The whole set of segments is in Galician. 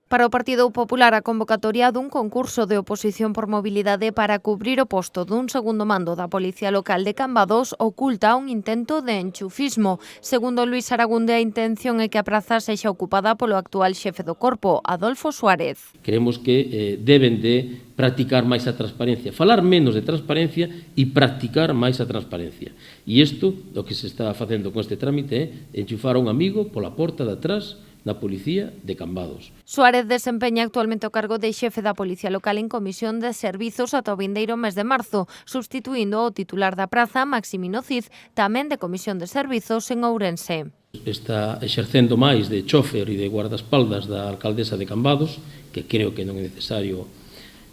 Para o Partido Popular, a convocatoria dun concurso de oposición por mobilidade para cubrir o posto dun segundo mando da Policía Local de Cambados oculta un intento de enchufismo. Segundo Luís Aragunde, a intención é que a praza sexa ocupada polo actual xefe do corpo, Adolfo Suárez. Creemos que deben de practicar máis a transparencia, falar menos de transparencia e practicar máis a transparencia. E isto, o que se está facendo con este trámite é enchufar a un amigo pola porta de atrás da Policía de Cambados. Suárez desempeña actualmente o cargo de xefe da Policía Local en Comisión de Servizos ata o vindeiro mes de marzo, substituindo o titular da praza, Maximino Cid, tamén de Comisión de Servizos en Ourense. Está exercendo máis de chofer e de guardaespaldas da alcaldesa de Cambados, que creo que non é necesario,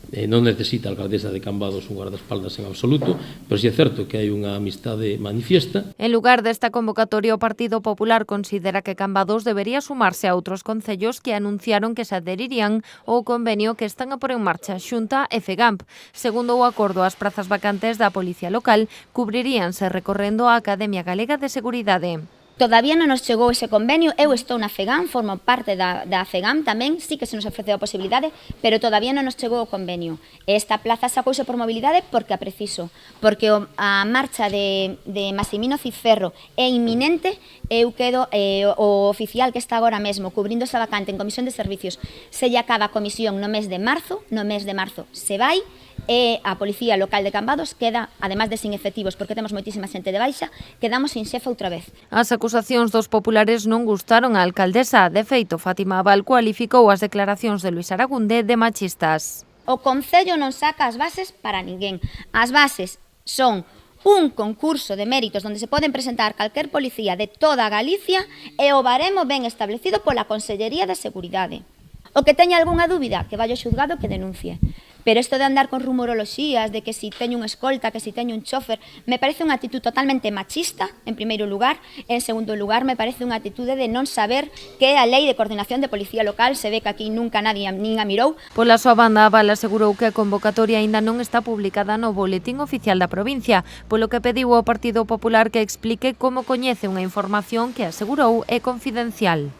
non necesita a alcaldesa de Cambados un guardaespaldas en absoluto, pero si é certo que hai unha amistade manifiesta. En lugar desta convocatoria, o Partido Popular considera que Cambados debería sumarse a outros concellos que anunciaron que se adherirían ao convenio que están a pôr en marcha Xunta e FEGAMP. Segundo o acordo, as prazas vacantes da Policía Local cubriríanse recorrendo a Academia Galega de Seguridade. Todavía non nos chegou ese convenio, eu estou na FEGAM, formo parte da FEGAM tamén, sí que se nos ofreceu a posibilidade, pero todavía non nos chegou o convenio. Esta plaza sacouse por mobilidade porque a preciso, porque a marcha de Maximino Ciferro é inminente, eu quedo o oficial que está agora mesmo cubrindo esa vacante en Comisión de Servicios, se lle acaba a comisión no mes de marzo se vai, e a Policía Local de Cambados queda, ademais de sin efectivos, porque temos moitísima xente de baixa, quedamos sin xefe outra vez. As acusacións dos populares non gustaron á alcaldesa. De feito, Fátima Abal cualificou as declaracións de Luís Aragunde de machistas. O Concello non saca as bases para ninguén. As bases son un concurso de méritos onde se poden presentar calquer policía de toda Galicia e o baremo ben establecido pola Consellería de Seguridade. O que teña algunha dúbida, que vai ao xuzgado que denuncie. Pero isto de andar con rumoroloxías, de que si teño un escolta, que si teño un chofer, me parece unha actitud totalmente machista, en primeiro lugar. En segundo lugar, me parece unha actitude de non saber que a Lei de Coordinación de Policía Local, se ve que aquí nunca nadie nin a mirou. Pola súa banda, Abal asegurou que a convocatoria aínda non está publicada no Boletín Oficial da provincia, polo que pediu ao Partido Popular que explique como coñece unha información que asegurou é confidencial.